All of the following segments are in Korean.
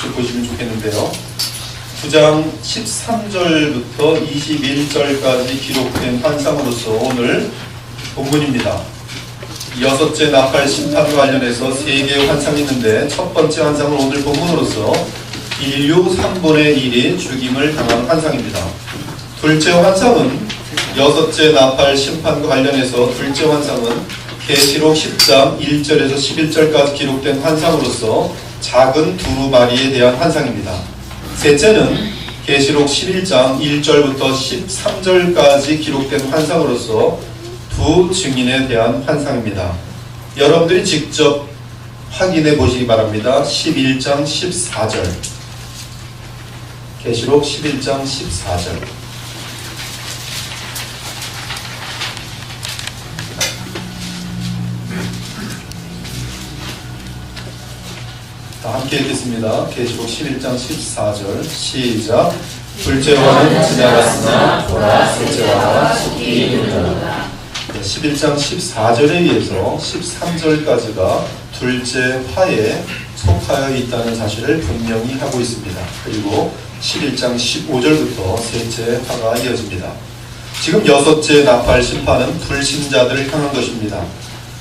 쭉 보시면 좋겠는데요. 9장 13절부터 21절까지 기록된 환상으로서 오늘 본문입니다. 여섯째 나팔 심판과 관련해서 3개의 환상이 있는데 첫 번째 환상은 오늘 본문으로서 인류 3분의 1이 죽임을 당한 환상입니다. 둘째 환상은 여섯째 나팔 심판과 관련해서 둘째 환상은 계시록 10장 1절에서 11절까지 기록된 환상으로서 작은 두루마리에 대한 환상입니다. 셋째는 계시록 11장 1절부터 13절까지 기록된 환상으로서 두 증인에 대한 환상입니다. 여러분들이 직접 확인해 보시기 바랍니다. 11장 14절 계시록 11장 14절 함께 읽겠습니다. 계시록 11장 14절 시작. 둘째 화는 지나갔으나 보라 셋째 화가 속히 이르리라. 11장 14절에 의해서 13절까지가 둘째 화에 속하여 있다는 사실을 분명히 하고 있습니다. 그리고 11장 15절부터 셋째 화가 이어집니다. 지금 여섯째 나팔 심판은 불신자들을 향한 것입니다.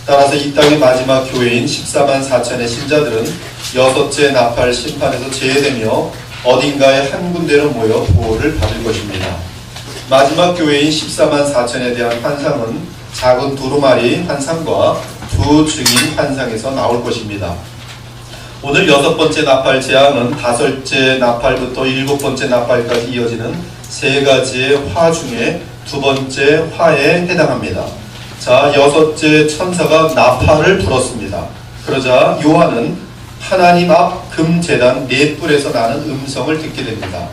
따라서 이 땅의 마지막 교회인 14만 4천의 신자들은 여섯째 나팔 심판에서 제외되며 어딘가에 한 군데로 모여 보호를 받을 것입니다. 마지막 교회인 14만 4천에 대한 환상은 작은 두루마리 환상과 두 증인 환상에서 나올 것입니다. 오늘 여섯 번째 나팔 재앙은 다섯째 나팔부터 일곱 번째 나팔까지 이어지는 세 가지의 화 중에 두 번째 화에 해당합니다. 자, 여섯째 천사가 나팔을 불었습니다. 그러자 요한은 하나님 앞 금제단 네 뿔에서 나는 음성을 듣게 됩니다.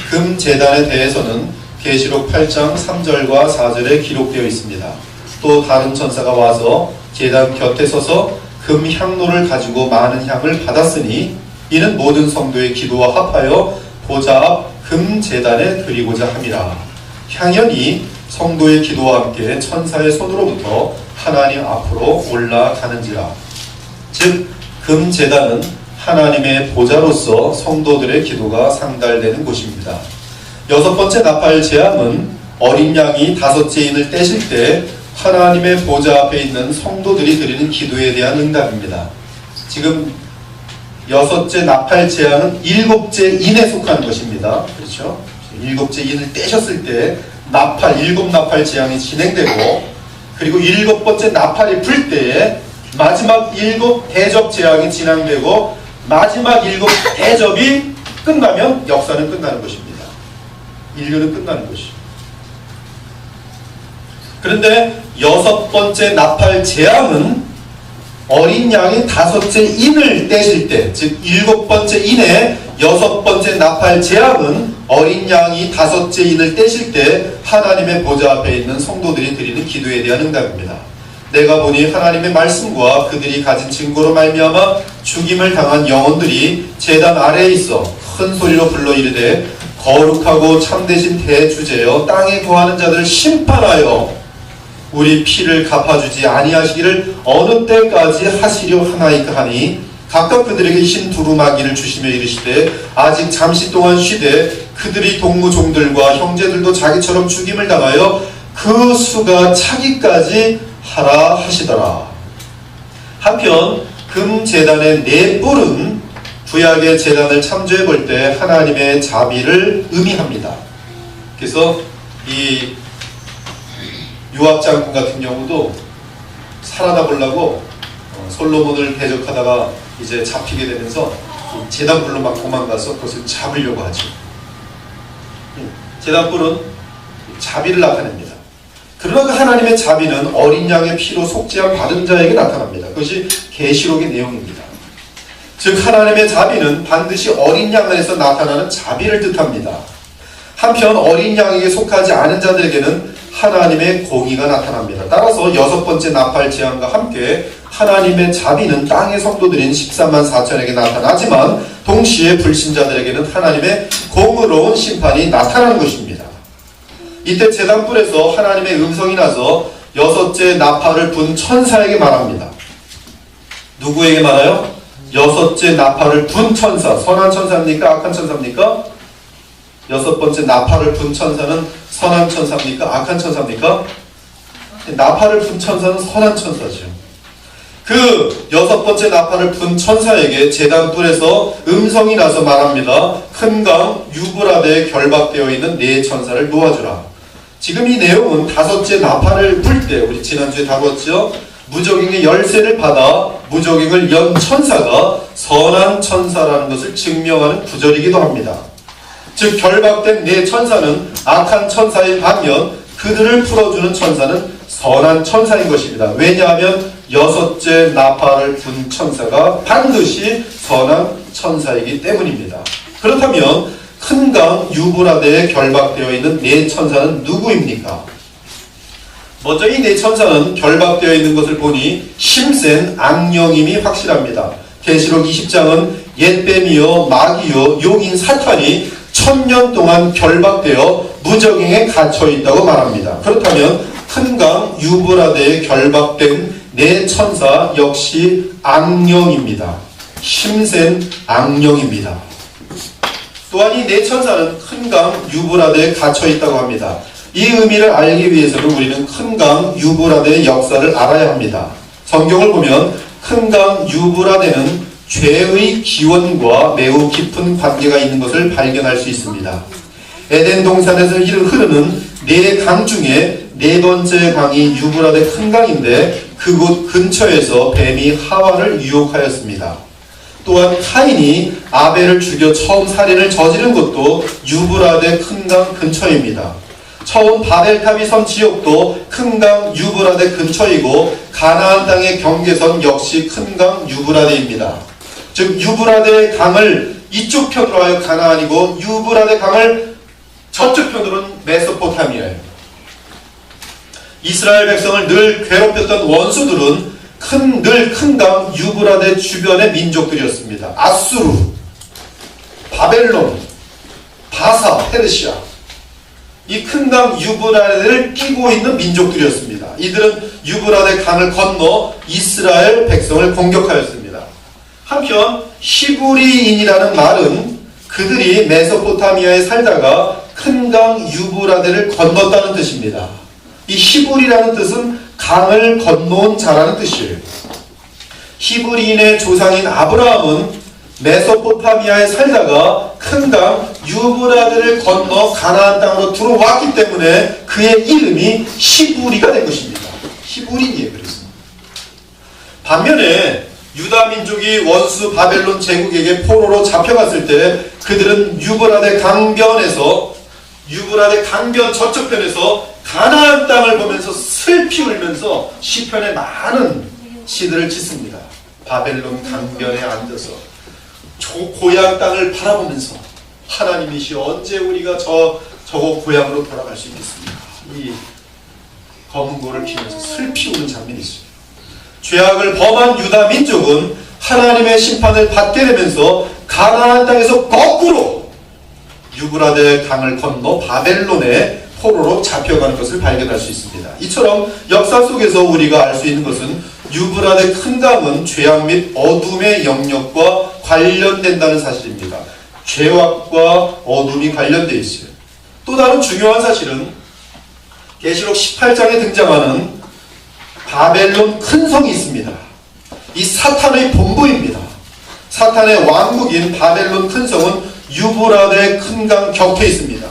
금제단에 대해서는 계시록 8장 3절과 4절에 기록되어 있습니다. 또 다른 천사가 와서 제단 곁에 서서 금향로를 가지고 많은 향을 받았으니 이는 모든 성도의 기도와 합하여 보좌 앞 금제단에 드리고자 함이라. 향연이 성도의 기도와 함께 천사의 손으로부터 하나님 앞으로 올라가는지라. 즉 금제단은 하나님의 보좌로서 성도들의 기도가 상달되는 곳입니다. 여섯 번째 나팔 재앙은 어린 양이 다섯째 인을 떼실 때 하나님의 보좌 앞에 있는 성도들이 드리는 기도에 대한 응답입니다. 지금 여섯째 나팔 재앙은 일곱째 인에 속하는 것입니다. 그렇죠? 일곱째 인을 떼셨을 때 일곱 나팔 재앙이 진행되고, 그리고 일곱 번째 나팔이 불 때에 마지막 일곱 대접 재앙이 진행되고, 마지막 일곱 대접이 끝나면 역사는 끝나는 것입니다. 인류는 끝나는 것이죠. 그런데 여섯 번째 나팔 재앙은 어린 양이 다섯째 인을 떼실 때, 즉 일곱 번째 인에 여섯 번째 나팔 재앙은 어린 양이 다섯째 인을 떼실 때 하나님의 보좌 앞에 있는 성도들이 드리는 기도에 대한 응답입니다. 내가 보니 하나님의 말씀과 그들이 가진 증거로 말미암아 죽임을 당한 영혼들이 제단 아래에 있어 큰 소리로 불러 이르되 거룩하고 참되신 대주제여 땅에 거하는 자들을 심판하여 우리 피를 갚아주지 아니하시기를 어느 때까지 하시려 하나이까 하니 각각 그들에게 흰 두루마기를 주시며 이르시되 아직 잠시 동안 쉬되 그들이 동무종들과 형제들도 자기처럼 죽임을 당하여 그 수가 차기까지 하라 하시더라. 한편 금제단의 네 뿔은 구약의 제단을 참조해 볼 때 하나님의 자비를 의미합니다. 그래서 이 유압장군 같은 경우도 살아나 보려고 솔로몬을 대적하다가 이제 잡히게 되면서 제단불로 막 도망가서 그것을 잡으려고 하죠. 제단불은 자비를 나타냅니다. 그러나 그 하나님의 자비는 어린 양의 피로 속죄함 받은 자에게 나타납니다. 그것이 계시록의 내용입니다. 즉 하나님의 자비는 반드시 어린 양 안에서 나타나는 자비를 뜻합니다. 한편 어린 양에게 속하지 않은 자들에게는 하나님의 공의가 나타납니다. 따라서 여섯 번째 나팔 재앙과 함께 하나님의 자비는 땅의 성도들인 14만 4천에게 나타나지만 동시에 불신자들에게는 하나님의 공의로운 심판이 나타나는 것입니다. 이때 제단불에서 하나님의 음성이 나서 여섯째 나팔을 분 천사에게 말합니다. 누구에게 말해요? 여섯째 나팔을 분 천사, 선한 천사입니까? 악한 천사입니까? 여섯 번째 나팔을 분 천사는 선한 천사입니까? 악한 천사입니까? 나팔을 분 천사는 선한 천사죠. 그 여섯 번째 나팔을 분 천사에게 제단 뿔에서 음성이 나서 말합니다. 큰 강 유브라데에 결박되어 있는 네 천사를 놓아주라. 지금 이 내용은 다섯째 나팔을 불 때, 우리 지난주에 다뤘죠? 무적행의 열쇠를 받아 무적행을 연 천사가 선한 천사라는 것을 증명하는 구절이기도 합니다. 즉 결박된 네 천사는 악한 천사인 반면 그들을 풀어주는 천사는 선한 천사인 것입니다. 왜냐하면 여섯째 나팔을 분 천사가 반드시 선한 천사이기 때문입니다. 그렇다면 큰 강 유브라데에 결박되어 있는 네 천사는 누구입니까? 먼저 이 네 천사는 결박되어 있는 것을 보니 힘센 악령임이 확실합니다. 계시록 20장은 옛뱀이요 마귀요 용인 사탄이 1000년 동안 결박되어 무적행에 갇혀있다고 말합니다. 그렇다면 큰 강 유브라데에 결박된 네 천사 역시 악령입니다. 힘센 악령입니다. 또한 이 네 천사는 큰 강 유브라데에 갇혀있다고 합니다. 이 의미를 알기 위해서는 우리는 큰 강 유브라데의 역사를 알아야 합니다. 성경을 보면 큰 강 유브라데는 죄의 기원과 매우 깊은 관계가 있는 것을 발견할 수 있습니다. 에덴 동산에서 흐르는 네 강 중에 네 번째 강이 유브라데 큰 강인데 그곳 근처에서 뱀이 하와를 유혹하였습니다. 또한 카인이 아벨을 죽여 처음 살인을 저지른 것도 유브라데 큰 강 근처입니다. 처음 바벨탑이 선 지역도 큰 강 유브라데 근처이고 가나안 땅의 경계선 역시 큰 강 유브라데입니다. 즉 유브라데 강을 이쪽 편으로 하여 가나안이고 유브라데 강을 저쪽 편으로는 메소포타미아예요. 이스라엘 백성을 늘 괴롭혔던 원수들은 늘 큰 강 유브라데 주변의 민족들이었습니다. 아수르, 바벨론, 바사, 페르시아, 이 큰 강 유브라데를 끼고 있는 민족들이었습니다. 이들은 유브라데 강을 건너 이스라엘 백성을 공격하였습니다. 한편 히브리인이라는 말은 그들이 메소포타미아에 살다가 큰 강 유브라데를 건넜다는 뜻입니다. 이 히브리라는 뜻은 강을 건너온 자라는 뜻이에요. 히브리인의 조상인 아브라함은 메소포타미아에 살다가 큰 강 유브라데를 건너 가나안 땅으로 들어왔기 때문에 그의 이름이 히브리가 된 것입니다. 히브리인이에요. 그래서 반면에 유다 민족이 원수 바벨론 제국에게 포로로 잡혀갔을 때 그들은 유브라데 강변 저쪽 편에서 가나안 땅을 보면서 슬피 울면서 시편에 많은 시들을 짓습니다. 바벨론 강변에 앉아서 고향 땅을 바라보면서 하나님이시여 언제 우리가 저거 고향으로 돌아갈 수 있겠습니까? 이 검은 고를 피면서 슬피 우는 장면이 있습니다. 죄악을 범한 유다 민족은 하나님의 심판을 받게 되면서 가나안 땅에서 거꾸로 유브라데 강을 건너 바벨론의 포로로 잡혀가는 것을 발견할 수 있습니다. 이처럼 역사 속에서 우리가 알 수 있는 것은 유브라데 큰 강은 죄악 및 어둠의 영역과 관련된다는 사실입니다. 죄악과 어둠이 관련되어 있어요. 또 다른 중요한 사실은 계시록 18장에 등장하는 바벨론 큰 성이 있습니다. 이 사탄의 본부입니다. 사탄의 왕국인 바벨론 큰 성은 유브라데 큰 강 곁에 있습니다.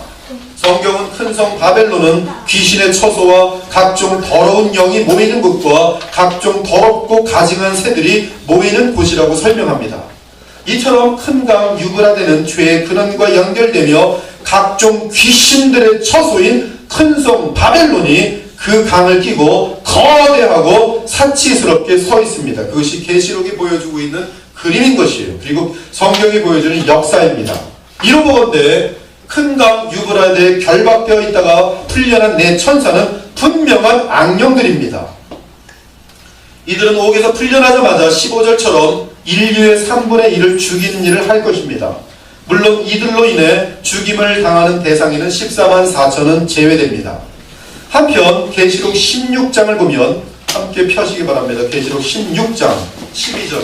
성경은 큰 성 바벨론은 귀신의 처소와 각종 더러운 영이 모이는 곳과 각종 더럽고 가증한 새들이 모이는 곳이라고 설명합니다. 이처럼 큰 강 유브라데는 죄의 근원과 연결되며 각종 귀신들의 처소인 큰 성 바벨론이 그 강을 끼고 거대하고 사치스럽게 서 있습니다. 그것이 계시록이 보여주고 있는 그림인 것이에요. 그리고 성경이 보여주는 역사입니다. 이로 보건대 큰 강 유브라데에 결박되어 있다가 풀려난 네 천사는 분명한 악령들입니다. 이들은 옥에서 풀려나자마자 15절처럼 인류의 3분의 1을 죽이는 일을 할 것입니다. 물론 이들로 인해 죽임을 당하는 대상에는 14만 4천은 제외됩니다. 한편 계시록 16장을 보면 함께 펴시기 바랍니다. 계시록 16장 12절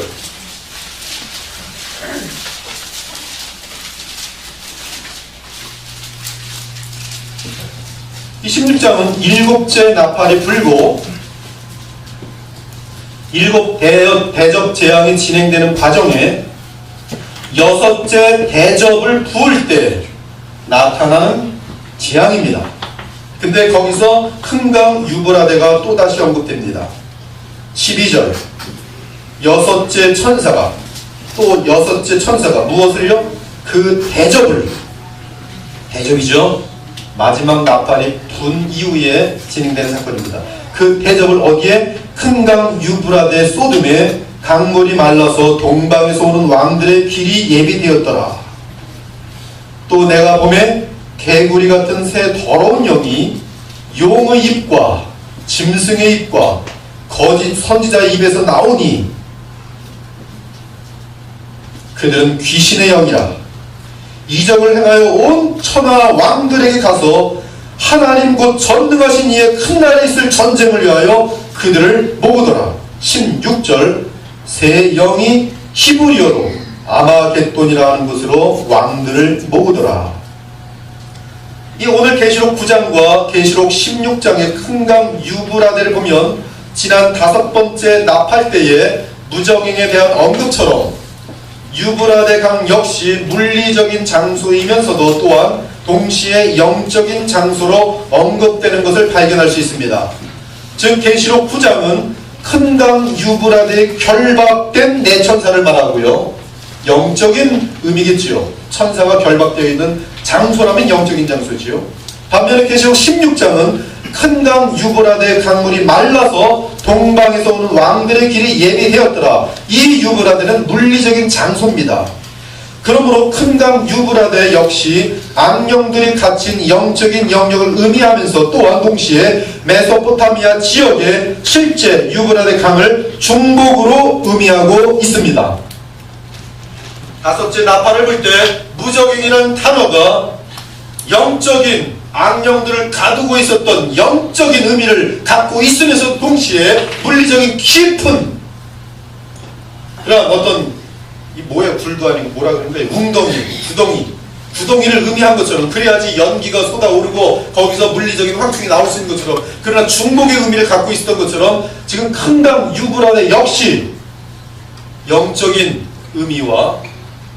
이 16장은 7째 나팔이 불고 7 대접 재앙이 진행되는 과정에 6째 대접을 부을 때 나타나는 재앙입니다. 근데 거기서 큰강 유브라데가 또다시 언급됩니다. 12절 6째 천사가 또 6째 천사가 무엇을요? 그 대접이죠. 마지막 나팔이 분 이후에 진행되는 사건입니다. 그 대접을 어디에? 큰강 유브라데 소돔에 강물이 말라서 동방에서 오는 왕들의 길이 예비되었더라. 또 내가 보매 개구리 같은 새 더러운 영이 용의 입과 짐승의 입과 거짓 선지자의 입에서 나오니 그들은 귀신의 영이라 이적을 행하여 온 천하 왕들에게 가서 하나님 곧 전능하신 이의 큰 날에 있을 전쟁을 위하여 그들을 모으더라. 16절 새 영이 히브리어로 아마겟돈이라 하는 곳으로 왕들을 모으더라. 이 오늘 계시록 9장과 계시록 16장의 큰강 유브라데를 보면 지난 5번째 나팔 때의 무정행에 대한 언급처럼 유브라데 강 역시 물리적인 장소이면서도 또한 동시에 영적인 장소로 언급되는 것을 발견할 수 있습니다. 즉 계시록 9장은 큰강 유브라데에 결박된 네 천사를 말하고요. 영적인 의미겠지요. 천사가 결박되어 있는 장소라면 영적인 장소지요. 반면에 계시록 16장은 큰강 유브라데 강물이 말라서 동방에서 오는 왕들의 길이 예비되었더라. 이 유브라데는 물리적인 장소입니다. 그러므로 큰강 유브라데 역시 악령들이 갇힌 영적인 영역을 의미하면서 또한 동시에 메소포타미아 지역의 실제 유브라데 강을 중복으로 의미하고 있습니다. 5째 나팔을 불 때 무적행이라는 단어가 영적인 악령들을 가두고 있었던 영적인 의미를 갖고 있으면서 동시에 물리적인 깊은 그런 어떤 이 뭐야 불도 아니고 뭐라 그러는 거예요? 구덩이를 의미한 것처럼 그래야지 연기가 쏟아오르고 거기서 물리적인 황충이 나올 수 있는 것처럼 그러나 중복의 의미를 갖고 있었던 것처럼 지금 큰강 유브라데 역시 영적인 의미와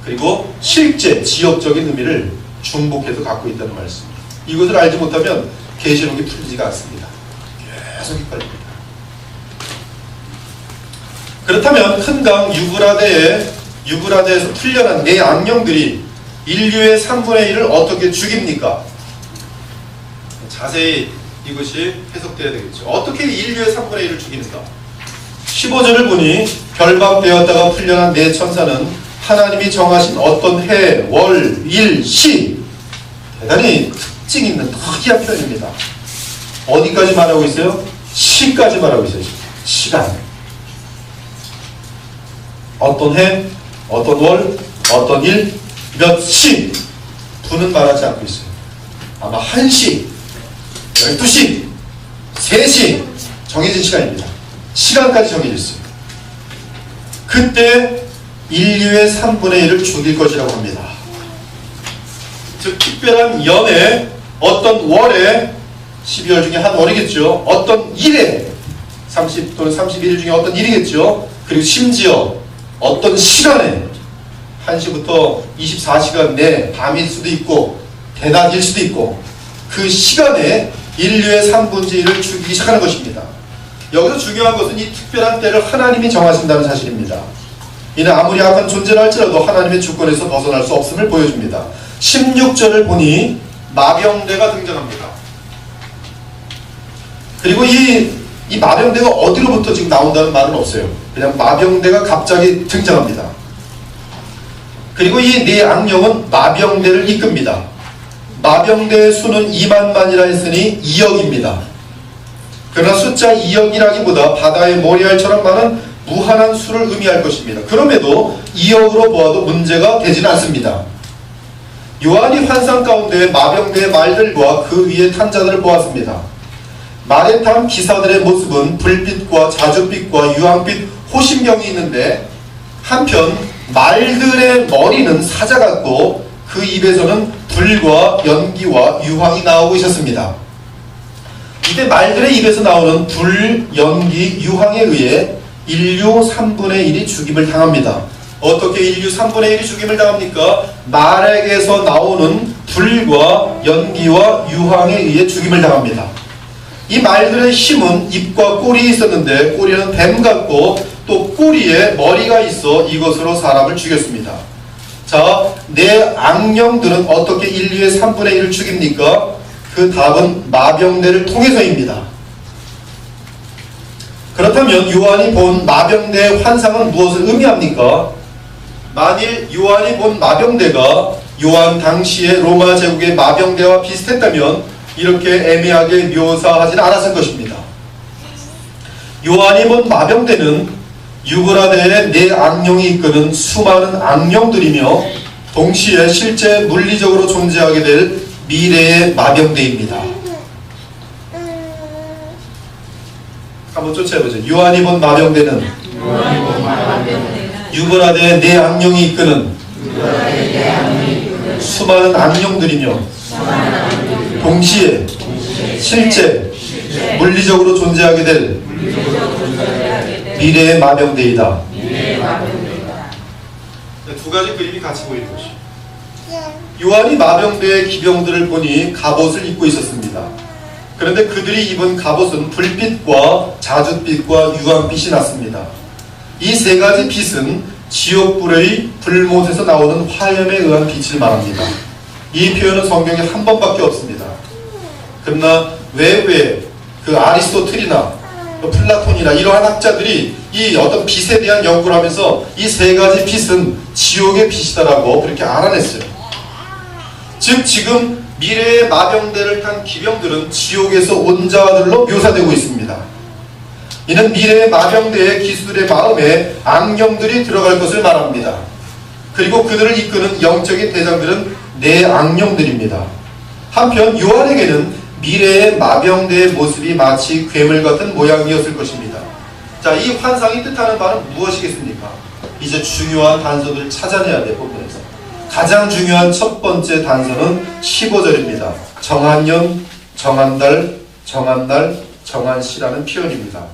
그리고 실제 지역적인 의미를 중복해서 갖고 있다는 말씀입니다. 이것을 알지 못하면 계시록이 풀리지가 않습니다. 계속 헷갈립니다. 그렇다면 큰강 유브라데에서 풀려난 네 악령들이 인류의 3분의 1을 어떻게 죽입니까? 자세히 이것이 해석되어야 되겠죠. 어떻게 인류의 3분의 1을 죽입니까? 15절을 보니 결박되었다가 풀려난 네 천사는 하나님이 정하신 어떤 해, 월, 일, 시 대단히 특징 있는 특이한 표현입니다. 어디까지 말하고 있어요? 시까지 말하고 있어요. 시간. 어떤 해, 어떤 월, 어떤 일, 몇 시 분은 말하지 않고 있어요. 아마 1시, 12시, 3시 정해진 시간입니다. 시간까지 정해져 있어요. 그때 인류의 3분의 1을 죽일 것이라고 합니다. 즉 특별한 연에 어떤 월에 12월 중에 한 월이겠죠. 어떤 일에 30 또는 31일 중에 어떤 일이겠죠. 그리고 심지어 어떤 시간에 1시부터 24시간 내 밤일 수도 있고 대낮일 수도 있고 그 시간에 인류의 3분의 1을 죽이기 시작하는 것입니다. 여기서 중요한 것은 이 특별한 때를 하나님이 정하신다는 사실입니다. 이는 아무리 악한 존재라 할지라도 하나님의 주권에서 벗어날 수 없음을 보여줍니다. 16절을 보니 마병대가 등장합니다. 그리고 이 마병대가 어디로부터 지금 나온다는 말은 없어요. 그냥 마병대가 갑자기 등장합니다. 그리고 이 네 악령은 마병대를 이끕니다. 마병대의 수는 2만만이라 했으니 2억입니다. 그러나 숫자 2억이라기보다 바다의 모래알처럼 많은 무한한 수를 의미할 것입니다. 그럼에도 2억으로 보아도 문제가 되지는 않습니다. 요한이 환상 가운데 마병대의 말들과 그 위에 탄 자들을 보았습니다. 말에 탄 기사들의 모습은 불빛과 자줏빛과 유황빛 호심경이 있는데 한편 말들의 머리는 사자 같고 그 입에서는 불과 연기와 유황이 나오고 있었습니다. 이때 말들의 입에서 나오는 불, 연기, 유황에 의해 인류 3분의 1이 죽임을 당합니다. 어떻게 인류 3분의 1이 죽임을 당합니까? 말에게서 나오는 불과 연기와 유황에 의해 죽임을 당합니다. 이 말들의 힘은 입과 꼬리에 있었는데 꼬리는 뱀 같고 또 꼬리에 머리가 있어 이것으로 사람을 죽였습니다. 자, 내 악령들은 어떻게 인류의 3분의 1을 죽입니까? 그 답은 마병대를 통해서입니다. 그렇다면 요한이 본 마병대의 환상은 무엇을 의미합니까? 만일 요한이 본 마병대가 요한 당시의 로마 제국의 마병대와 비슷했다면 이렇게 애매하게 묘사하지는 않았을 것입니다. 요한이 본 마병대는 유브라데에 네 악령이 이끄는 수많은 악령들이며 동시에 실제 물리적으로 존재하게 될 미래의 마병대입니다. 한번 쫓아해보죠. 요한이 본 마병대는 유브라데에 네 악령이 이끄는 수많은 악령들이며 동시에 실제 물리적으로 존재하게 될 미래의 마병대이다. 두 가지 그림이 같이 보이는 것이죠. 요한이 마병대의 기병들을 보니 갑옷을 입고 있었습니다. 그런데 그들이 입은 갑옷은 불빛과 자줏빛과 유황빛이 났습니다. 이 세 가지 빛은 지옥불의 불못에서 나오는 화염에 의한 빛을 말합니다. 이 표현은 성경에 한 번밖에 없습니다. 그러나 왜 그 아리스토텔이나 플라톤이나 이러한 학자들이 이 어떤 빛에 대한 연구를 하면서 이 세 가지 빛은 지옥의 빛이다라고 그렇게 알아냈어요. 즉 지금 미래의 마병대를 탄 기병들은 지옥에서 온 자들로 묘사되고 있습니다. 이는 미래의 마병대의 기수들의 마음에 악령들이 들어갈 것을 말합니다. 그리고 그들을 이끄는 영적인 대장들은 네 악령들입니다. 한편 요한에게는 미래의 마병대의 모습이 마치 괴물 같은 모양이었을 것입니다. 자, 이 환상이 뜻하는 바는 무엇이겠습니까? 이제 중요한 단서들을 찾아내야 돼, 본문에서. 가장 중요한 첫 번째 단서는 15절입니다. 정한년, 정한달, 정한날, 정한시라는 표현입니다.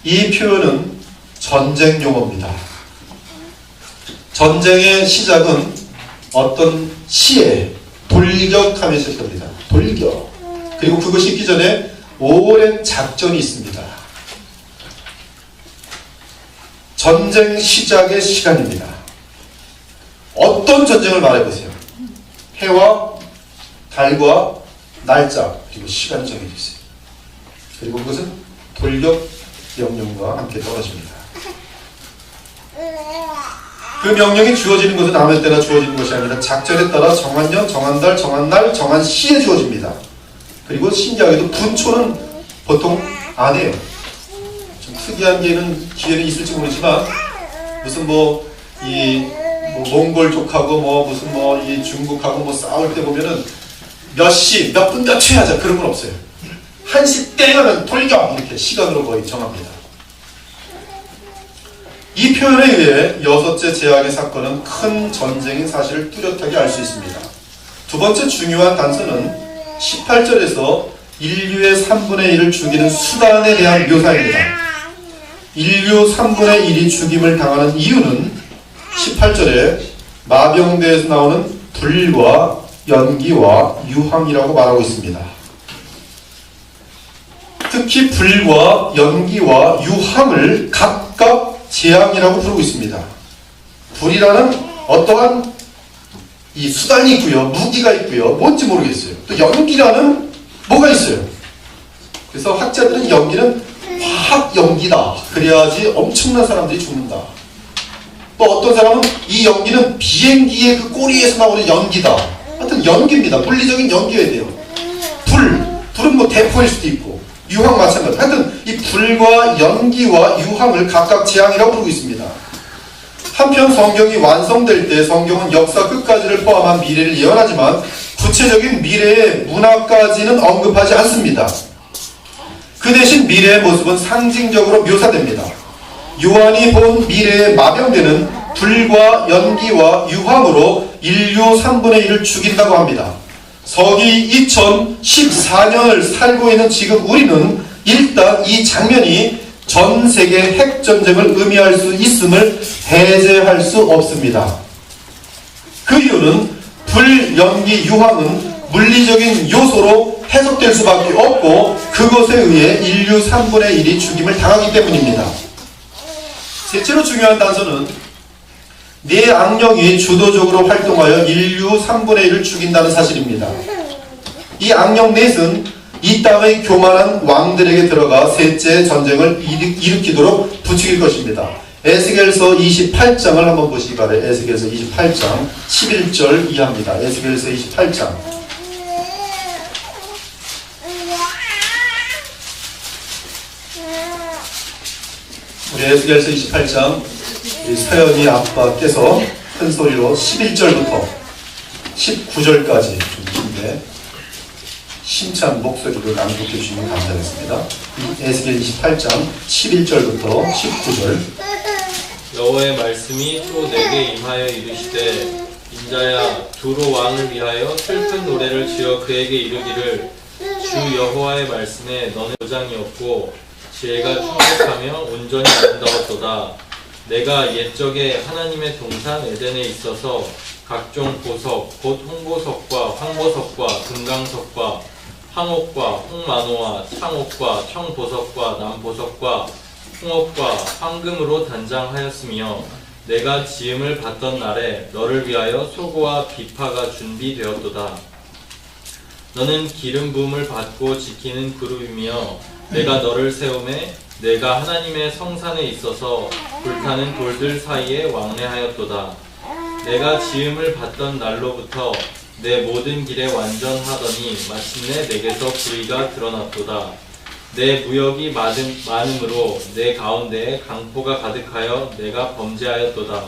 이 표현은 전쟁 용어입니다. 전쟁의 시작은 어떤 시에 돌격하며 시작됩니다. 돌격. 그리고 그것이 있기 전에 오랜 작전이 있습니다. 전쟁 시작의 시간입니다. 어떤 전쟁을 말해보세요. 해와 달과 날짜 그리고 시간이 정해져 있어요. 그리고 그것은 돌격 명령과 함께 떨어집니다. 그 명령이 주어지는 것은 아무 때나 주어지는 것이 아니라 작전에 따라 정한년, 정한달, 정한날, 정한시에 주어집니다. 그리고 신기하게도 분초는 보통 안 해요. 좀 특이한 기회는 있을지 모르지만 무슨 몽골족하고 무슨 이 중국하고 싸울 때 보면은 몇 시, 몇 분, 몇 초에 하자 그런 건 없어요. 1시 땡하면 돌격! 이렇게 시간으로 거의 정합니다. 이 표현에 의해 여섯째 재앙의 사건은 큰 전쟁인 사실을 뚜렷하게 알 수 있습니다. 두 번째 중요한 단서는 18절에서 인류의 3분의 1을 죽이는 수단에 대한 묘사입니다. 인류 3분의 1이 죽임을 당하는 이유는 18절에 마병대에서 나오는 불과 연기와 유황이라고 말하고 있습니다. 특히 불과 연기와 유황을 각각 재앙이라고 부르고 있습니다. 불이라는 어떠한 이 수단이 있고요. 무기가 있고요. 뭔지 모르겠어요. 또 연기라는 뭐가 있어요. 그래서 학자들은 연기는 화학 연기다. 그래야지 엄청난 사람들이 죽는다. 또 어떤 사람은 이 연기는 비행기의 그 꼬리에서 나오는 연기다. 하여튼 연기입니다. 물리적인 연기여야 돼요. 불은 대포일 수도 있고 유황 마찬가지. 하여튼 이 불과 연기와 유황을 각각 재앙이라고 부르고 있습니다. 한편 성경이 완성될 때 성경은 역사 끝까지를 포함한 미래를 예언하지만 구체적인 미래의 문화까지는 언급하지 않습니다. 그 대신 미래의 모습은 상징적으로 묘사됩니다. 요한이 본 미래의 마병대는 불과 연기와 유황으로 인류 3분의 1을 죽인다고 합니다. 서기 2014년을 살고 있는 지금 우리는 일단 이 장면이 전 세계 핵전쟁을 의미할 수 있음을 배제할 수 없습니다. 그 이유는 불연기 유황은 물리적인 요소로 해석될 수밖에 없고 그것에 의해 인류 3분의 1이 죽임을 당하기 때문입니다. 셋째로 중요한 단서는 네 악령이 주도적으로 활동하여 인류 3분의 1을 죽인다는 사실입니다. 이 악령 넷은 이 땅의 교만한 왕들에게 들어가 셋째 전쟁을 일으키도록 부추길 것입니다. 에스겔서 28장을 한번 보시기 바라요. 에스겔서 28장 11절 이하입니다. 에스겔서 28장. 우리 에스겔서 28장 서연이 아빠께서 큰 소리로 11절부터 19절까지 좀 긴데 심찬 목소리로 낭독해 주시면 감사하겠습니다. 에스겔 28장 11절부터 19절. 여호와의 말씀이 또 내게 임하여 이르시되 인자야 두로 왕을 위하여 슬픈 노래를 지어 그에게 이르기를 주 여호와의 말씀에 너는 보장이 없고 지혜가 충족하며 온전히 아름다웠도다. 내가 옛적에 하나님의 동산 에덴에 있어서 각종 보석 곧 홍보석과 황보석과 금강석과 황옥과 홍만호와 창옥과 청보석과 남보석과 홍옥과 황금으로 단장하였으며 내가 지음을 받던 날에 너를 위하여 소고와 비파가 준비되었도다. 너는 기름 부음을 받고 지키는 그룹이며 내가 너를 세우매 내가 하나님의 성산에 있어서 불타는 돌들 사이에 왕래하였도다. 내가 지음을 받던 날로부터 내 모든 길에 완전하더니 마침내 내게서 불의가 드러났도다. 내 무역이 많음으로 내 가운데에 강포가 가득하여 내가 범죄하였도다.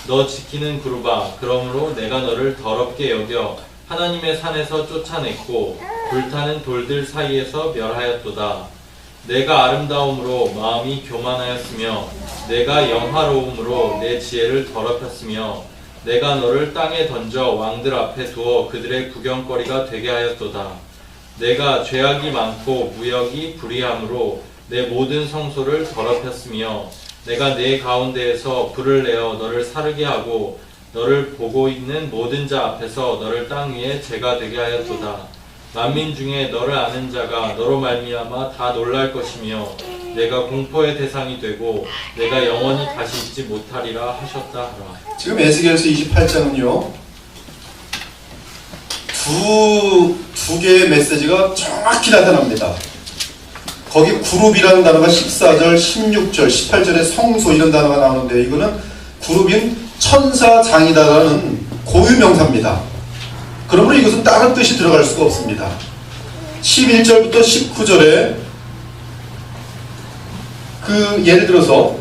너 지키는 그룹아, 그러므로 내가 너를 더럽게 여겨 하나님의 산에서 쫓아냈고 불타는 돌들 사이에서 멸하였도다. 내가 아름다움으로 마음이 교만하였으며 내가 영화로움으로 내 지혜를 더럽혔으며 내가 너를 땅에 던져 왕들 앞에 두어 그들의 구경거리가 되게 하였도다. 내가 죄악이 많고 무역이 불의함으로 내 모든 성소를 더럽혔으며 내가 내 가운데에서 불을 내어 너를 사르게 하고 너를 보고 있는 모든 자 앞에서 너를 땅 위에 재가 되게 하였도다. 만민 중에 너를 아는 자가 너로 말미암아 다 놀랄 것이며 내가 공포의 대상이 되고 내가 영원히 다시 잊지 못하리라 하셨다 하라. 지금 에스겔서 28장은요 두 개의 메시지가 정확히 나타납니다. 거기 그룹이라는 단어가 14절, 16절, 18절에 성소 이런 단어가 나오는데 이거는 그룹인 천사장이다라는 고유명사입니다. 그러므로 이것은 다른 뜻이 들어갈 수가 없습니다. 11절부터 19절에 예를 들어서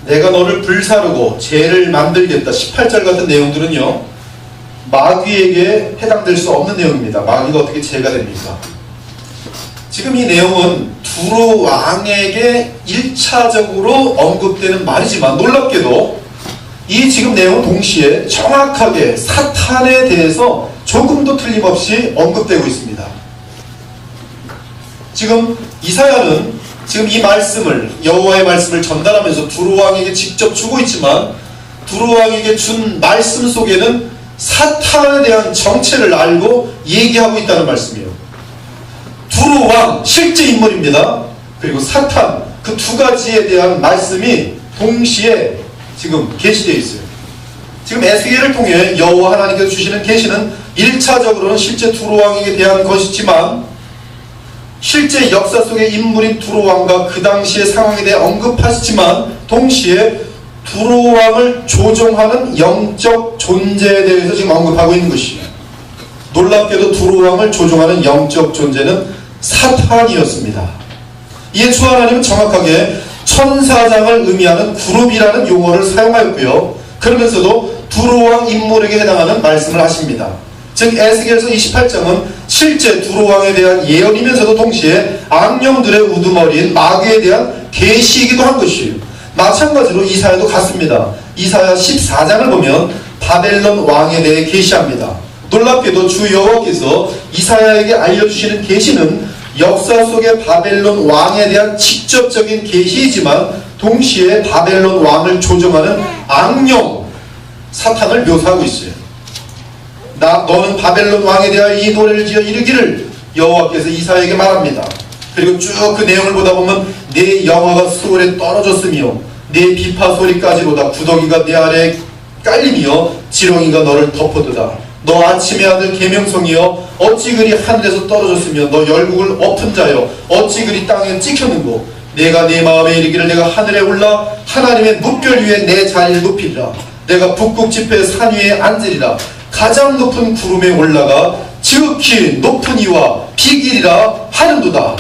내가 너를 불사르고 죄를 만들겠다 18절 같은 내용들은요 마귀에게 해당될 수 없는 내용입니다. 마귀가 어떻게 죄가 됩니까? 지금 이 내용은 두로 왕에게 1차적으로 언급되는 말이지만 놀랍게도 이 지금 내용은 동시에 정확하게 사탄에 대해서 조금도 틀림없이 언급되고 있습니다. 지금 이사야는 지금 이 말씀을 여호와의 말씀을 전달하면서 두로 왕에게 직접 주고 있지만 두로 왕에게 준 말씀 속에는 사탄에 대한 정체를 알고 얘기하고 있다는 말씀이에요. 두로 왕 실제 인물입니다. 그리고 사탄 그 두 가지에 대한 말씀이 동시에 지금 계시되어 있어요. 지금 에스겔을 통해 여호와 하나님께서 주시는 계시는 1차적으로는 실제 두로 왕에게 대한 것이지만 실제 역사 속의 인물인 두로 왕과 그 당시의 상황에 대해 언급하시지만 동시에 두로 왕을 조종하는 영적 존재에 대해서 지금 언급하고 있는 것이에요. 놀랍게도 두로 왕을 조종하는 영적 존재는 사탄이었습니다. 이에 주 하나님은 정확하게 천사장을 의미하는 그룹이라는 용어를 사용하였고요. 그러면서도 두로 왕 인물에게 해당하는 말씀을 하십니다. 즉 에스겔서 28장은 실제 두로 왕에 대한 예언이면서도 동시에 악령들의 우두머리인 마귀에 대한 계시이기도 한 것이에요. 마찬가지로 이사야도 같습니다. 이사야 14장을 보면 바벨론 왕에 대해 계시합니다. 놀랍게도 주 여호와께서 이사야에게 알려주시는 계시는 역사 속의 바벨론 왕에 대한 직접적인 계시이지만 동시에 바벨론 왕을 조종하는 악령 사탄을 묘사하고 있어요. 너는 바벨론 왕에 대하여 이 노래를 지어 이르기를 여호와께서 이사야에게 말합니다. 그리고 쭉 그 내용을 보다 보면 내 영화가 수월에 떨어졌으며 내 비파 소리까지로다 구더기가 내 아래에 깔리며 지렁이가 너를 덮어두다. 너 아침의 아들 계명성이여 어찌 그리 하늘에서 떨어졌으며 너 열국을 엎은 자여 어찌 그리 땅에 찍혔는고 내가 내 마음에 이르기를 내가 하늘에 올라 하나님의 뭇별 위에 내 자리를 높이리라. 내가 북극 지폐 산 위에 앉으리라. 가장 높은 구름에 올라가 지극히 높은 이와 비길이라 하는도다.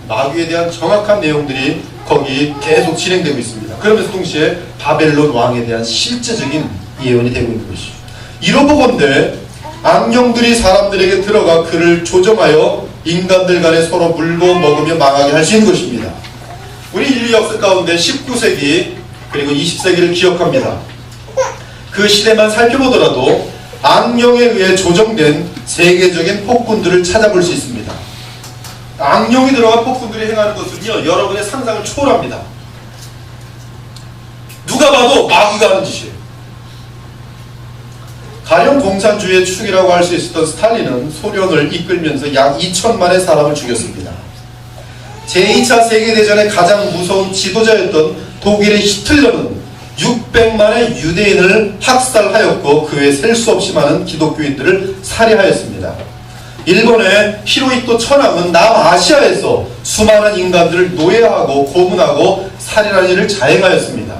마귀에 대한 정확한 내용들이 거기 계속 진행되고 있습니다. 그러면서 동시에 바벨론 왕에 대한 실제적인 예언이 되고 있는 것이죠. 이로보건대 악령들이 사람들에게 들어가 그를 조정하여 인간들 간에 서로 물고 먹으며 망하게 할 수 있는 것입니다. 우리 인류 역사 가운데 19세기 그리고 20세기를 기억합니다. 그 시대만 살펴보더라도 악령에 의해 조정된 세계적인 폭군들을 찾아볼 수 있습니다. 악령이 들어간 폭군들이 행하는 것은요, 여러분의 상상을 초월합니다. 누가 봐도 마귀가 하는 짓이에요. 가령 공산주의의 축이라고 할 수 있었던 스탈린은 소련을 이끌면서 약 2천만의 사람을 죽였습니다. 제2차 세계대전의 가장 무서운 지도자였던 독일의 히틀러는 600만의 유대인을 학살하였고 그 외에 셀 수 없이 많은 기독교인들을 살해하였습니다. 일본의 히로히토 천황은 남아시아에서 수많은 인간들을 노예하고 고문하고 살인하는 일을 자행하였습니다.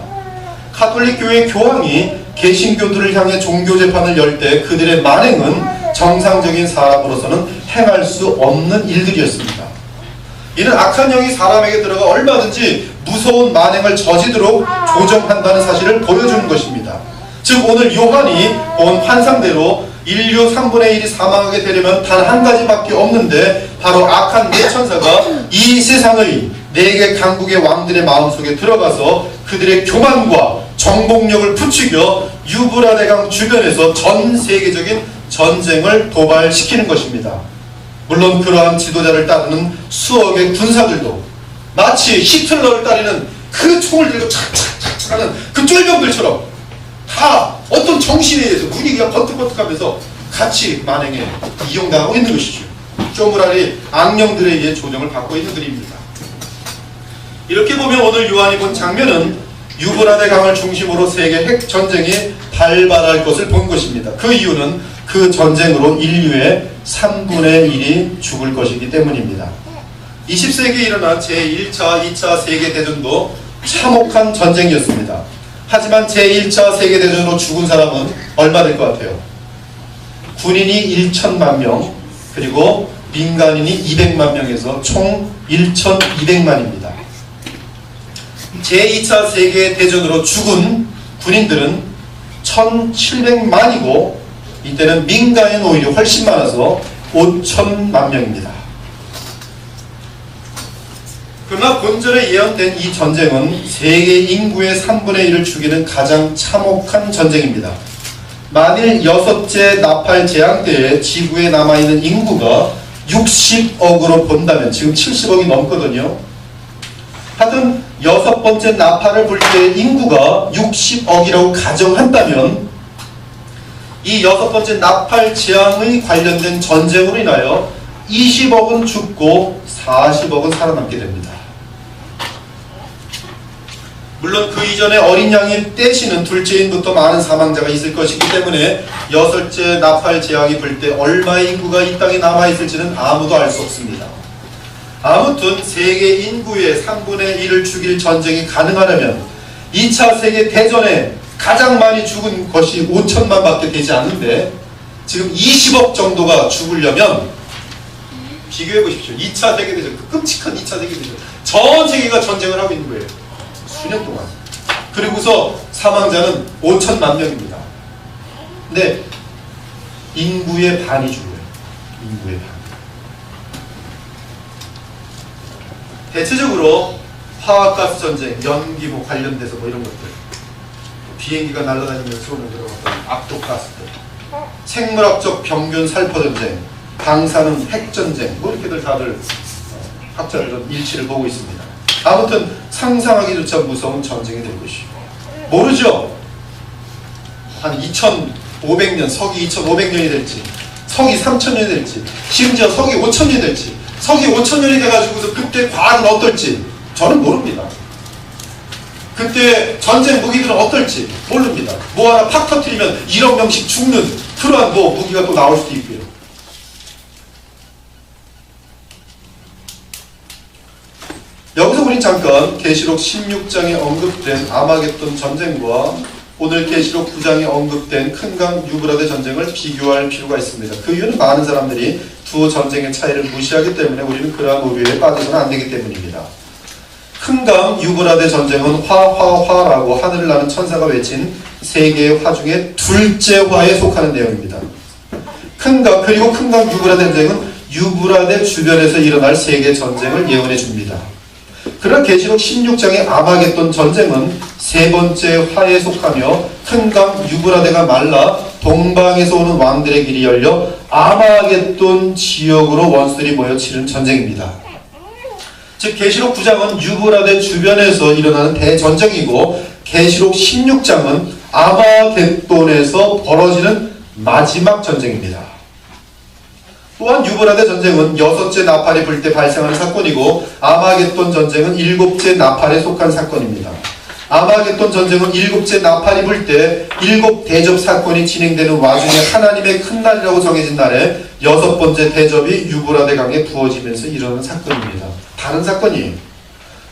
가톨릭 교회 교황이 개신교들을 향해 종교재판을 열 때 그들의 만행은 정상적인 사람으로서는 행할 수 없는 일들이었습니다. 이는 악한 영이 사람에게 들어가 얼마든지 무서운 만행을 저지도록 조정한다는 사실을 보여주는 것입니다. 즉 오늘 요한이 본 환상대로 인류 3분의 1이 사망하게 되려면 단 한 가지밖에 없는데 바로 악한 네 천사가 이 세상의 4개 강국의 왕들의 마음속에 들어가서 그들의 교만과 정복력을 부추겨 유브라데강 주변에서 전 세계적인 전쟁을 도발시키는 것입니다. 물론 그러한 지도자를 따르는 수억의 군사들도 마치 히틀러를 따르는 그 총을 들고 착착착착 하는 그 쫄병들처럼 다 어떤 정신에 의해서 분위기가 번뜩번뜩하면서 같이 만행에 이용당하고 있는 것이죠. 쪼무라리 악령들에 의해 조정을 받고 있는 그림입니다. 이렇게 보면 오늘 요한이 본 장면은 유브라데 강을 중심으로 세계 핵전쟁이 발발할 것을 본 것입니다. 그 이유는 그 전쟁으로 인류의 3분의 1이 죽을 것이기 때문입니다. 20세기에 일어난 제1차, 2차 세계대전도 참혹한 전쟁이었습니다. 하지만 제1차 세계대전으로 죽은 사람은 얼마 될 것 같아요? 군인이 1천만 명, 그리고 민간인이 200만 명에서 총 1,200만입니다. 제2차 세계대전으로 죽은 군인들은 1,700만이고 이때는 민간인 오히려 훨씬 많아서 5천만 명입니다. 그러나 본절에 예언된 이 전쟁은 세계 인구의 3분의 1을 죽이는 가장 참혹한 전쟁입니다. 만일 6째 나팔 재앙 때에 지구에 남아있는 인구가 60억으로 본다면 지금 70억이 넘거든요. 하여튼 6번째 나팔을 불 때 인구가 60억이라고 가정한다면 이 6번째 나팔 재앙의 관련된 전쟁으로 인하여 20억은 죽고 40억은 살아남게 됩니다. 물론 그 이전에 어린 양이 떼시는 둘째인부터 많은 사망자가 있을 것이기 때문에 6째 나팔 재앙이 불 때 얼마의 인구가 이 땅에 남아있을지는 아무도 알 수 없습니다. 아무튼 세계 인구의 3분의 1을 죽일 전쟁이 가능하려면 2차 세계 대전에 가장 많이 죽은 것이 5천만 밖에 되지 않는데 지금 20억 정도가 죽으려면 비교해 보십시오. 2차 세계대전, 그 끔찍한 2차 세계대전. 전 세계가 전쟁을 하고 있는 거예요. 수년 동안. 그리고서 사망자는 5천만 명입니다. 근데 인구의 반이 죽어요. 인구의 반. 대체적으로 화학가스 전쟁, 연기 뭐 관련돼서 뭐 이런 것들. 비행기가 날아다니면서 손을 들어갔던 악독가스들. 생물학적 병균 살포전쟁, 방사능 핵전쟁, 뭐 이렇게들 다들 학자들은 일치를 보고 있습니다. 아무튼 상상하기조차 무서운 전쟁이 될 것이고, 모르죠? 한 2500년, 서기 2500년이 될지, 서기 3000년이 될지, 심지어 서기 5000년이 될지, 서기 5000년이 돼가지고서 그때 과학은 어떨지 저는 모릅니다. 그때 전쟁 무기들은 어떨지 모릅니다. 뭐 하나 팍 터뜨리면 1억 명씩 죽는 그러한 뭐 무기가 또 나올 수도 있고요. 여기서 우린 잠깐 계시록 16장에 언급된 아마겟돈 전쟁과 오늘 계시록 9장에 언급된 큰강 유브라데 전쟁을 비교할 필요가 있습니다. 그 이유는 많은 사람들이 두 전쟁의 차이를 무시하기 때문에 우리는 그러한 오류에 빠져서는 안 되기 때문입니다. 큰강 유브라데 전쟁은 화화화라고 하늘을 나는 천사가 외친 세 개의 화 중에 둘째 화에 속하는 내용입니다. 그리고 큰강 유브라데 전쟁은 유브라데 주변에서 일어날 세계 전쟁을 예언해 줍니다. 그러나 계시록 16장의 아마겟돈 전쟁은 세 번째 화에 속하며 큰강 유브라데가 말라 동방에서 오는 왕들의 길이 열려 아마겟돈 지역으로 원수들이 모여 치른 전쟁입니다. 즉 계시록 9장은 유브라데 주변에서 일어나는 대전쟁이고 계시록 16장은 아마겟돈에서 벌어지는 마지막 전쟁입니다. 또한 유브라데 전쟁은 6째 나팔이 불 때 발생하는 사건이고 아마겟돈 전쟁은 7째 나팔에 속한 사건입니다. 아마겟돈 전쟁은 7째 나팔이 불 때 7대접 사건이 진행되는 와중에 하나님의 큰 날이라고 정해진 날에 6번째 대접이 유브라데 강에 부어지면서 일어나는 사건입니다. 다른 사건이에요.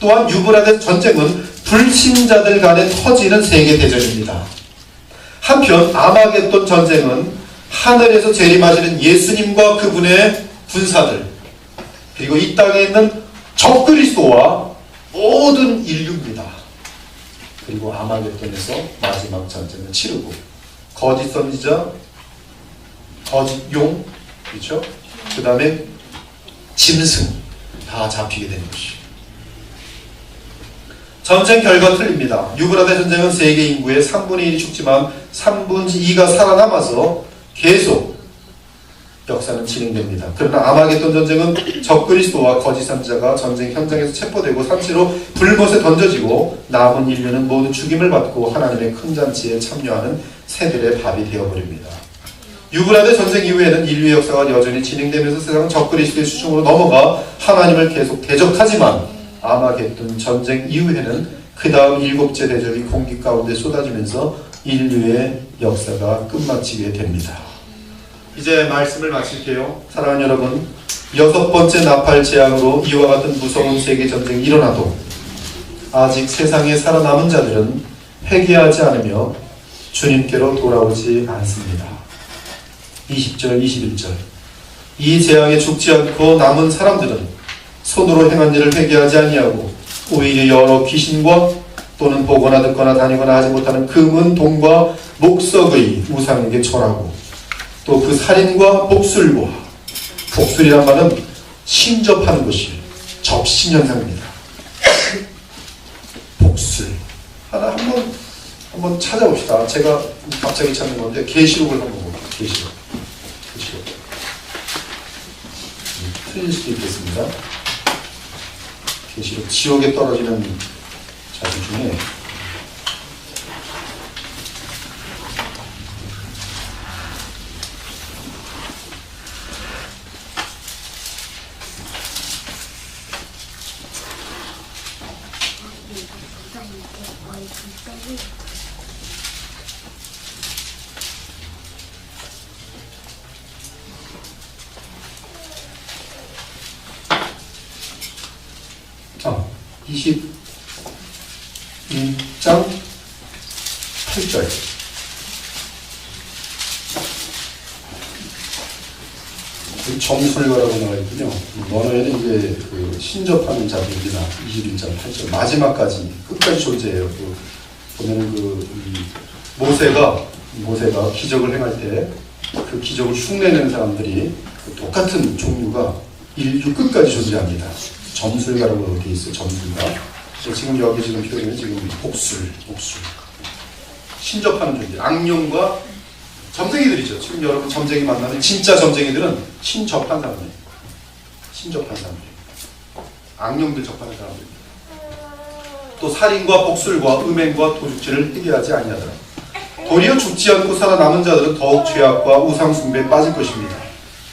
또한 유브라데 전쟁은 불신자들 간에 터지는 세계 대전입니다. 한편 아마겟돈 전쟁은 하늘에서 재림하시는 예수님과 그분의 군사들, 그리고 이 땅에 있는 적그리스도와 모든 인류입니다. 그리고 아마겟돈에서 마지막 전쟁을 치르고 거짓 선지자, 거짓 용, 그렇죠? 그 다음에 짐승 다 잡히게 되는 것이죠. 전쟁 결과 틀립니다. 유브라데 전쟁은 세계 인구의 3분의 1이 죽지만 3분의 2가 살아남아서 계속 역사는 진행됩니다. 그러나 아마겟돈 전쟁은 적그리스도와 거짓 선지자가 전쟁 현장에서 체포되고 산채로 불못에 던져지고 남은 인류는 모두 죽임을 받고 하나님의 큰 잔치에 참여하는 새들의 밥이 되어버립니다. 유브라데 전쟁 이후에는 인류의 역사가 여전히 진행되면서 세상은 적그리스도의 수중으로 넘어가 하나님을 계속 대적하지만 아마겟돈 전쟁 이후에는 그 다음 7째 대적이 공기 가운데 쏟아지면서 인류의 역사가 끝마치게 됩니다. 이제 말씀을 마칠게요. 사랑하는 여러분, 6번째 나팔 재앙으로 이와 같은 무서운 세계 전쟁이 일어나도 아직 세상에 살아남은 자들은 회개하지 않으며 주님께로 돌아오지 않습니다. 20절, 21절. 이 재앙에 죽지 않고 남은 사람들은 손으로 행한 일을 회개하지 아니하고 오히려 여러 귀신과 또는 보거나 듣거나 다니거나 하지 못하는 금은 동과 목석의 우상에게 절하고 또 그 살인과 복술과 복술이란 말은 신접하는 것이 접신현상입니다. 복술 하나 한번 찾아봅시다. 제가 갑자기 찾는 건데 계시록을 한번 볼게요. 계시록 틀릴 수도 있겠습니다. 계시록 지옥에 떨어지는 자들 중에 자, 21장 8절. 점술가라고 나와있군요. 원어에는 이제 그 신접하는 자들입니다. 21장 8절. 마지막까지, 끝까지 존재해요. 보면은 모세가 기적을 행할 때 그 기적을 흉내내는 사람들이 똑같은 종류가 인류 끝까지 존재합니다. 점술가라고 되어 있어요. 점술가. 지금 여기 지금 표현은 지금 복술. 신접하는 존재. 악령과 점쟁이들이죠. 지금 여러분 점쟁이 만나면 진짜 점쟁이들은 신접한 사람이에요. 신접한 사람들이에요. 악령들 접하는 사람들입니다. 또 살인과 복술과 음행과 도둑질을 해결하지 아니하더라. 도리어 죽지 않고 살아남은 자들은 더욱 죄악과 우상숭배에 빠질 것입니다.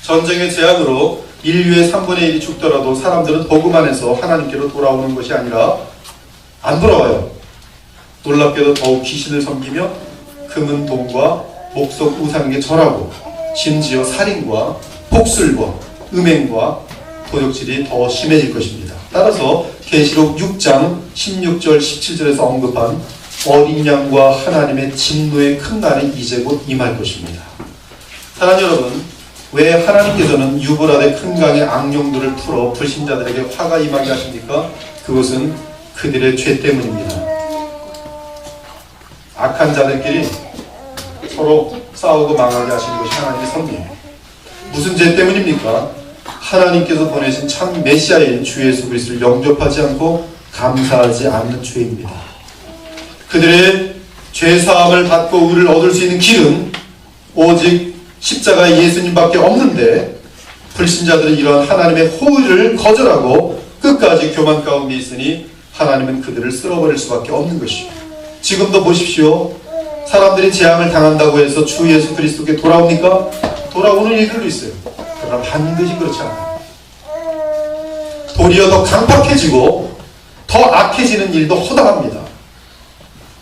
전쟁의 재앙으로 인류의 3분의 1이 죽더라도 사람들은 복음 안에서 하나님께로 돌아오는 것이 아니라 안 돌아와요. 놀랍게도 더욱 귀신을 섬기며 금은 돈과 목석 우상에게 절하고 심지어 살인과 복술과 음행과 도둑질이 더 심해질 것입니다. 따라서 계시록 6장 16절 17절에서 언급한 어린 양과 하나님의 진노의 큰 날이 이제 곧 임할 것입니다. 사랑하는 여러분, 왜 하나님께서는 유브라데 큰 강의 악령들을 풀어 불신자들에게 화가 임하게 하십니까? 그것은 그들의 죄 때문입니다. 악한 자들끼리 서로 싸우고 망하게 하시는 것이 하나님의 섭리예요. 무슨 죄 때문입니까? 하나님께서 보내신 참 메시아인 주 예수 그리스도를 영접하지 않고 감사하지 않는 죄입니다. 그들의 죄사함을 받고 의를 얻을 수 있는 길은 오직 십자가의 예수님밖에 없는데 불신자들은 이러한 하나님의 호의를 거절하고 끝까지 교만 가운데 있으니 하나님은 그들을 쓸어버릴 수밖에 없는 것이죠. 지금도 보십시오. 사람들이 재앙을 당한다고 해서 주 예수 그리스도께 돌아옵니까? 돌아오는 일들도 있어요. 그러나 반드시 그렇지 않아요. 도리어 더 강팍해지고 더 악해지는 일도 허다합니다.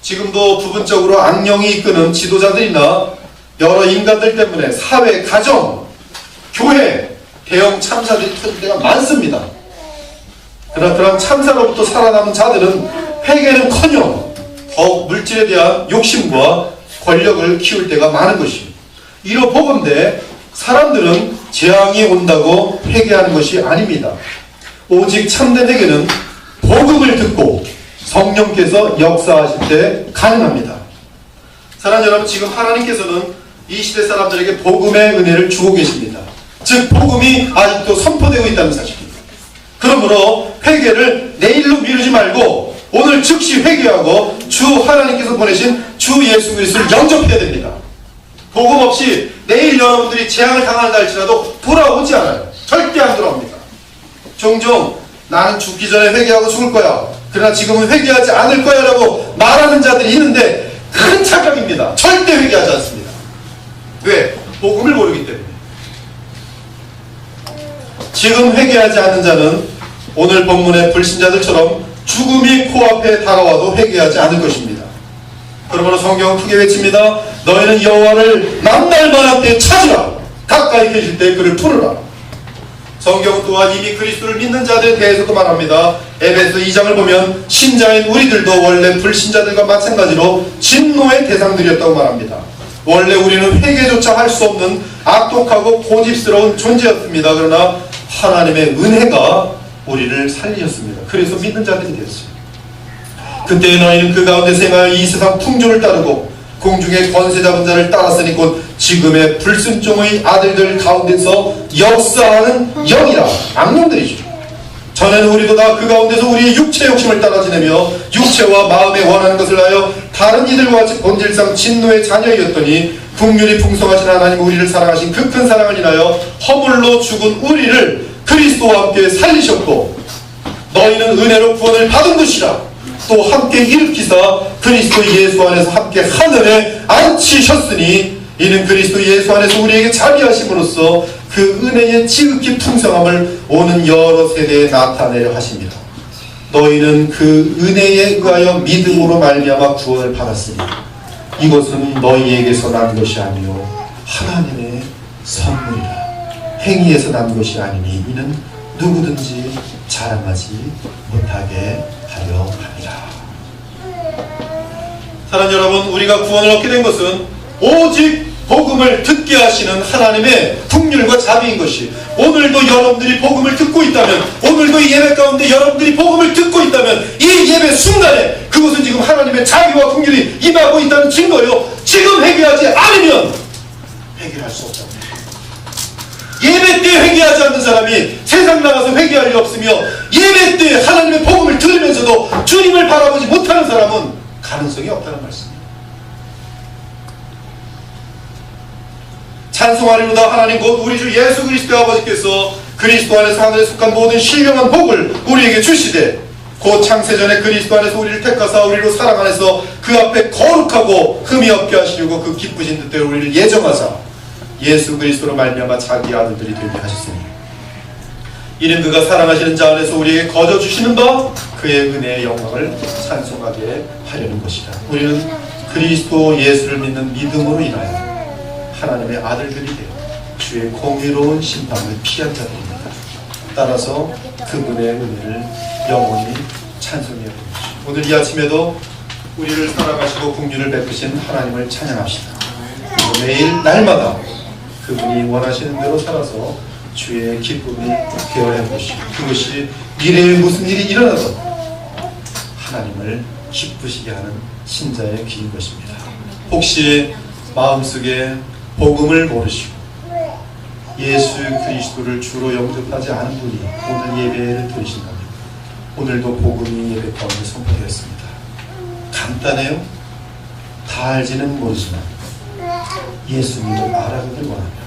지금도 부분적으로 악령이 이끄는 지도자들이나 여러 인간들 때문에 사회, 가정, 교회, 대형 참사들이 터질 때가 많습니다. 그러나 그런 참사로부터 살아남은 자들은 회개는커녕 더욱 물질에 대한 욕심과 권력을 키울 때가 많은 것입니다. 이로 보건대 사람들은 재앙이 온다고 회개하는 것이 아닙니다. 오직 참된 회개는 복음을 듣고 성령께서 역사하실 때 가능합니다. 사랑하는 여러분, 지금 하나님께서는 이 시대 사람들에게 복음의 은혜를 주고 계십니다. 즉 복음이 아직도 선포되고 있다는 사실입니다. 그러므로 회개를 내일로 미루지 말고 오늘 즉시 회개하고 주 하나님께서 보내신 주 예수 그리스도를 영접해야 됩니다. 복음 없이 내일 여러분들이 재앙을 당한다 할지라도 돌아오지 않아요. 절대 안 돌아옵니다. 종종 나는 죽기 전에 회개하고 죽을 거야. 그러나 지금은 회개하지 않을 거야 라고 말하는 자들이 있는데 큰 착각입니다. 절대 회개하지 않습니다. 왜? 복음을 모르기 때문에. 지금 회개하지 않는 자는 오늘 본문의 불신자들처럼 죽음이 코앞에 다가와도 회개하지 않을 것입니다. 그러므로 성경은 크게 외칩니다. 너희는 여호와를 만날 만한 때에 찾으라. 가까이 계실 때 그를 부르라. 성경은 또한 이미 그리스도를 믿는 자들에 대해서도 말합니다. 에베소 2장을 보면 신자인 우리들도 원래 불신자들과 마찬가지로 진노의 대상들이었다고 말합니다. 원래 우리는 회개조차 할 수 없는 악독하고 고집스러운 존재였습니다. 그러나 하나님의 은혜가 우리를 살리셨습니다. 그래서 믿는 자들이 되었습니다. 그때 너희는 그 가운데 생하여 이 세상 풍조를 따르고 공중의 권세 잡은 자를 따랐으니 곧 지금의 불순종의 아들들 가운데서 역사하는 영이라. 악령들이죠. 전에는 우리도 다 그 가운데서 우리의 육체의 욕심을 따라 지내며 육체와 마음에 원하는 것을 하여 다른 이들과 같이 본질상 진노의 자녀이었더니 긍휼이 풍성하신 하나님 우리를 사랑하신 그 큰 사랑을 인하여 허물로 죽은 우리를 그리스도와 함께 살리셨고 너희는 은혜로 구원을 받은 것이라. 또 함께 일으키사 그리스도 예수 안에서 함께 하늘에 앉히셨으니 이는 그리스도 예수 안에서 우리에게 자비하심으로써 그 은혜의 지극히 풍성함을 오는 여러 세대에 나타내려 하십니다. 너희는 그 은혜에 의하여 믿음으로 말미암아 구원을 받았으니 이것은 너희에게서 난 것이 아니요 하나님의 선물이라. 행위에서 난 것이 아니니 이는 누구든지 자랑하지 못하게 하려 함이라. 사랑하는 여러분, 우리가 구원을 얻게 된 것은 오직 복음을 듣게 하시는 하나님의 긍휼과 자비인 것이, 오늘도 여러분들이 복음을 듣고 있다면, 오늘도 이 예배 가운데 여러분들이 복음을 듣고 있다면 이 예배 순간에 그것은 지금 하나님의 자비와 긍휼이 임하고 있다는 증거요. 지금 회개하지 않으면 회개할 수 없다. 예배 때 회개하지 않는 사람이 세상 나가서 회개할 리 없으며 예배 때 하나님의 복음을 들으면서도 주님을 바라보지 못하는 사람은 가능성이 없다는 말씀입니다. 찬송하리로다. 하나님 곧 우리 주 예수 그리스도의 아버지께서 그리스도 안에서 하늘에 속한 모든 신령한 복을 우리에게 주시되 곧 창세전에 그리스도 안에서 우리를 택하사 우리로 사랑 안에서 그 앞에 거룩하고 흠이 없게 하시려고 그 기쁘신 뜻대로 우리를 예정하사 예수 그리스도로 말미암아 자기 아들들이 되게 하셨으니 이는 그가 사랑하시는 자 안에서 우리에게 거저 주시는 바 그의 은혜의 영광을 찬송하게 하려는 것이다. 우리는 그리스도 예수를 믿는 믿음으로 인하여 하나님의 아들들이 되어 주의 공의로운 심판을 피한 자들입니다. 따라서 그분의 은혜를 영원히 찬송해야 됩니다. 오늘 이 아침에도 우리를 사랑하시고 긍휼을 베푸신 하나님을 찬양합시다. 그리고 매일 날마다 그분이 원하시는 대로 살아서 주의 기쁨이 되어야 할 것이고 그것이 미래에 무슨 일이 일어나도 하나님을 기쁘시게 하는 신자의 길인 것입니다. 혹시 마음속에 복음을 모르시고 예수 그리스도를 주로 영접하지 않은 분이 오늘 예배를 드리신다면 오늘도 복음이 예배 가운데 선포되었습니다. 간단해요? 다 알지는 모르지만 예수님을 알아가길 원합니다.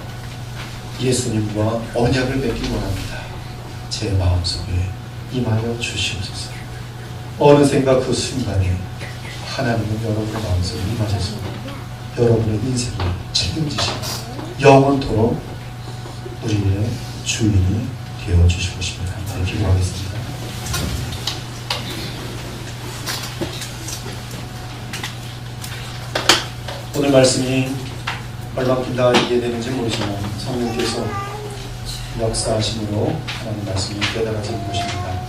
예수님과 언약을 맺길 원합니다. 제 마음속에 임하여 주시옵소서. 어느샌가 그 순간에 하나님은 여러분의 마음속에 임하셔서 여러분의 인생을 책임지시고 영원토록 우리의 주인이 되어주시고 싶습니다. 함께 기도하겠습니다. 오늘 말씀이 얼마큼 다 이해되는지 모르지만 성령께서 역사하심으로 하나님 말씀이 깨달아지는 것입니다.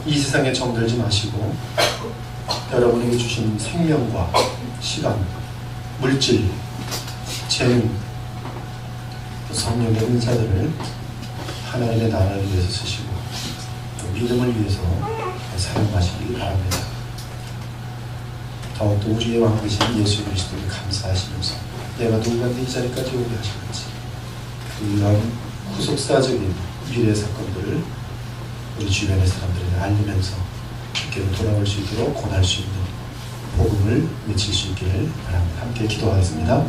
이 세상에 정들지 마시고 여러분에게 주신 생명과 시간, 물질, 재능, 성령의 은사들을 하나님의 나라를 위해서 쓰시고 또 믿음을 위해서 사용하시길 바랍니다. 더욱더 우리의 왕 되신 예수 그리스도를 감사하시면서 내가 누구한테 이 자리까지 오게 하셨는지 이러한 구속사적인 미래 사건들을 우리 주변의 사람들에게 알리면서 주께로 돌아올 수 있도록 권할 수 있는 복음을 외칠 수 있기를 바랍니다. 함께 기도하겠습니다.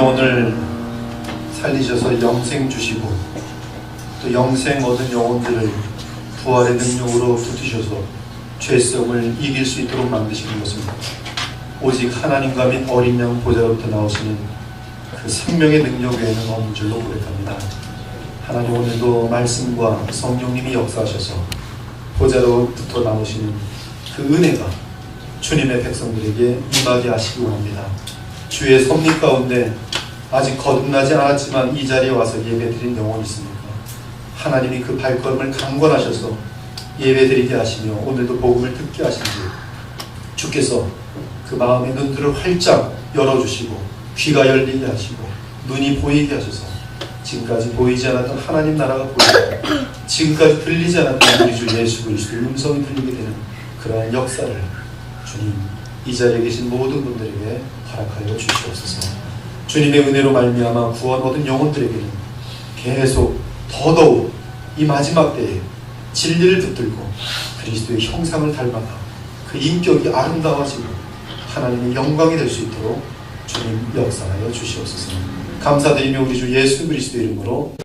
영혼을 살리셔서 영생 주시고 또 영생 얻은 영혼들을 부활의 능력으로 붙이셔서 죄성을 이길 수 있도록 만드시는 것은 오직 하나님과 및 어린 양 보좌로부터 나오시는 그 생명의 능력 외에는 없는 줄로 고백합니다. 하나님 오늘도 말씀과 성령님이 역사하셔서 보좌로부터 나오시는 그 은혜가 주님의 백성들에게 임하게 하시기 원합니다. 주의 섭리 가운데 아직 거듭나지 않았지만 이 자리에 와서 예배드린 영혼이 있습니까? 하나님이 그 발걸음을 강권하셔서 예배드리게 하시며 오늘도 복음을 듣게 하신 줄 주께서 그 마음의 눈들을 활짝 열어주시고 귀가 열리게 하시고 눈이 보이게 하셔서 지금까지 보이지 않았던 하나님 나라가 보이고 지금까지 들리지 않았던 우리 주 예수 그리스도의 음성이 들리게 되는 그러한 역사를 주님 이 자리에 계신 모든 분들에게 허락하여 주시옵소서. 주님의 은혜로 말미암아 구원 얻은 영혼들에게는 계속 더더욱 이 마지막 때에 진리를 붙들고 그리스도의 형상을 닮아가 그 인격이 아름다워지고 하나님의 영광이 될 수 있도록 주님 역사하여 주시옵소서. 감사드리며 우리 주 예수 그리스도의 이름으로